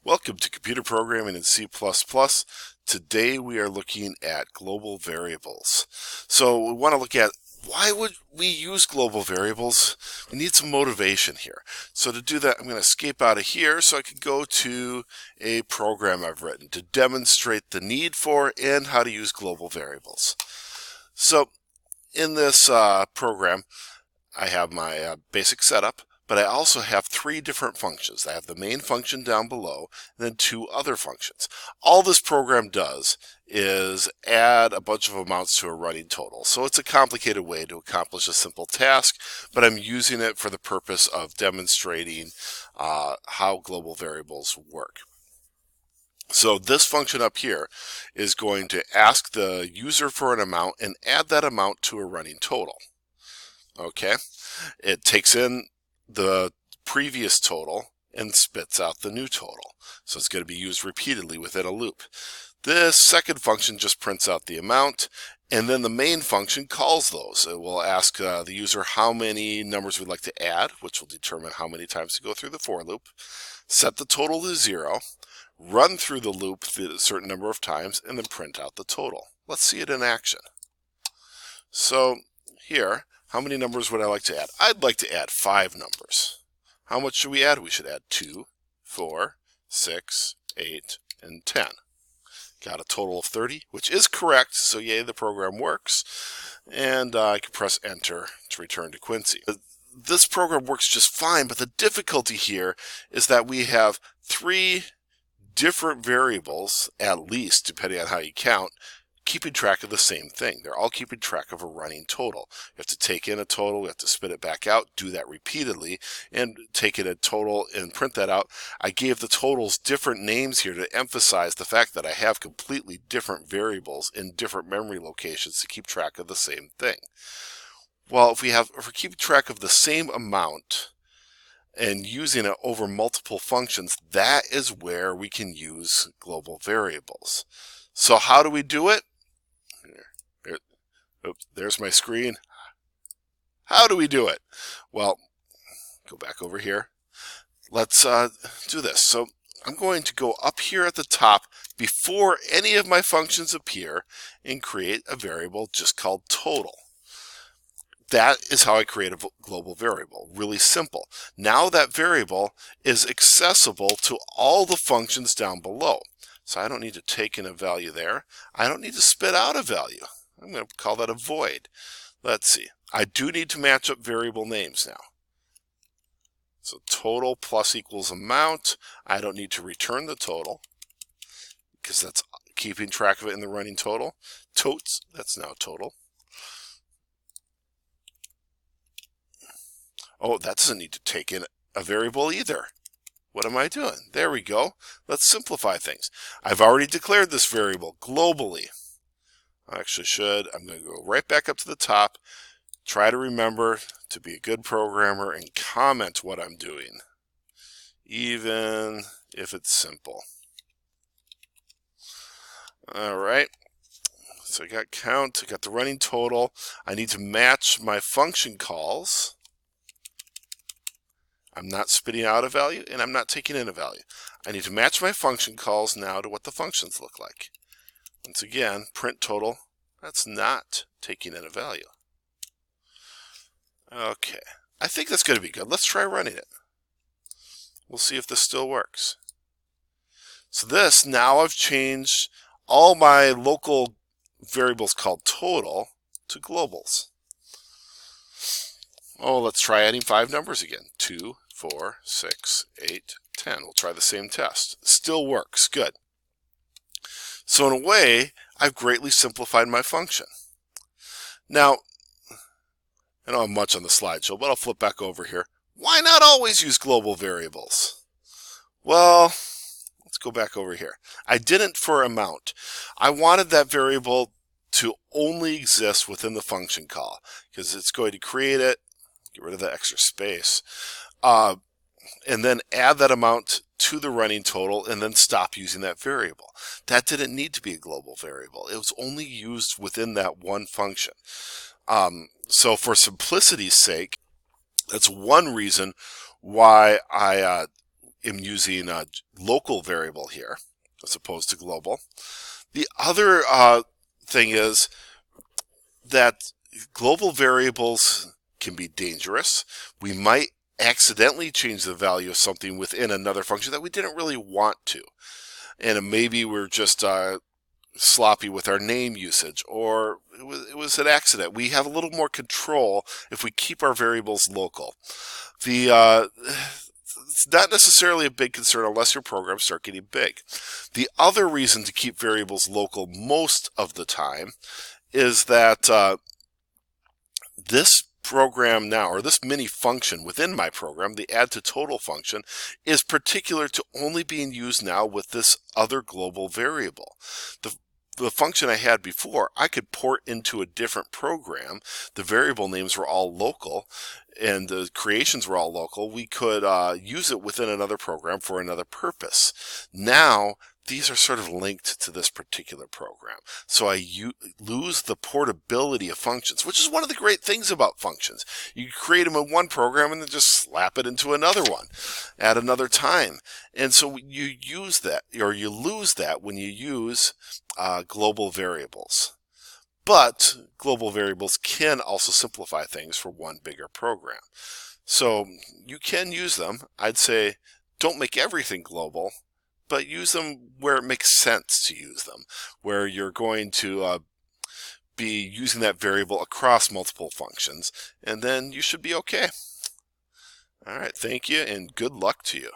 Welcome to Computer Programming in C++. Today we are looking at global variables. So we want to look at why would we use global variables? We need some motivation here. So to do that, I'm going to escape out of here so I can go to a program I've written to demonstrate the need for and how to use global variables. So in this program, I have my basic setup. But I also have three different functions. I have the main function down below, and then two other functions. All this program does is add a bunch of amounts to a running total. So it's a complicated way to accomplish a simple task, but I'm using it for the purpose of demonstrating how global variables work. So this function up here is going to ask the user for an amount and add that amount to a running total. Okay, it takes in the previous total and spits out the new total. So it's going to be used repeatedly within a loop. This second function just prints out the amount, and then the main function calls those. It will ask the user how many numbers we'd like to add, which will determine how many times to go through the for loop, set the total to 0, run through the loop a certain number of times, and then print out the total. Let's see it in action. So here, how many numbers would I like to add? I'd like to add 5 numbers. How much should we add? We should add 2, 4, 6, 8, and 10. Got a total of 30, which is correct, so yay, the program works. And I can press enter to return to Quincy. This program works just fine, but the difficulty here is that we have 3 different variables, at least, depending on how you count, keeping track of the same thing. They're all keeping track of a running total. You have to take in a total, we have to spit it back out, do that repeatedly, and take in a total and print that out. I gave the totals different names here to emphasize the fact that I have completely different variables in different memory locations to keep track of the same thing. Well, if we're keeping track of the same amount and using it over multiple functions, that is where we can use global variables. So how do we do it? Oops, there's my screen. How do we do it? Well, go back over here. Let's do this. So I'm going to go up here at the top before any of my functions appear and create a variable just called total. That is how I create a global variable. Really simple. Now that variable is accessible to all the functions down below. So I don't need to take in a value there. I don't need to spit out a value. I'm going to call that a void. Let's see. I do need to match up variable names now. So total plus equals amount. I don't need to return the total because that's keeping track of it in the running total. Totes, that's now total. Oh, that doesn't need to take in a variable either. What am I doing? There we go. Let's simplify things. I've already declared this variable globally. I actually should. I'm going to go right back up to the top, try to remember to be a good programmer and comment what I'm doing, even if it's simple. All right. So I got count, I got the running total. I need to match my function calls. I'm not spitting out a value and I'm not taking in a value. I need to match my function calls now to what the functions look like. Once again, print total, that's not taking in a value. Okay, I think that's going to be good. Let's try running it. We'll see if this still works. So this, now I've changed all my local variables called total to globals. Oh, let's try adding 5 numbers again. 2, 4, 6, 8, 10. We'll try the same test. Still works. Good. So in a way, I've greatly simplified my function. Now, I don't have much on the slideshow, but I'll flip back over here. Why not always use global variables? Well, let's go back over here. I didn't for amount. I wanted that variable to only exist within the function call because it's going to create it, get rid of the extra space, and then add that amount to the running total and then stop using that variable. That didn't need to be a global variable. It was only used within that one function. So for simplicity's sake, that's one reason why I am using a local variable here as opposed to global. The other thing is that global variables can be dangerous. We might accidentally change the value of something within another function that we didn't really want to. And maybe we're just sloppy with our name usage, or it was an accident. We have a little more control if we keep our variables local. It's not necessarily a big concern unless your programs start getting big. The other reason to keep variables local most of the time is that this program now, or this mini function within my program, the add to total function, is particular to only being used now with this other global variable. The function I had before, I could port into a different program. The variable names were all local and the creations were all local. We could use it within another program for another purpose. Now, these are sort of linked to this particular program. So I lose the portability of functions, which is one of the great things about functions. You create them in one program and then just slap it into another one at another time. And so you use that, or you lose that when you use global variables. But global variables can also simplify things for one bigger program. So you can use them. I'd say don't make everything global, but use them where it makes sense to use them, where you're going to be using that variable across multiple functions, and then you should be okay. All right, thank you, and good luck to you.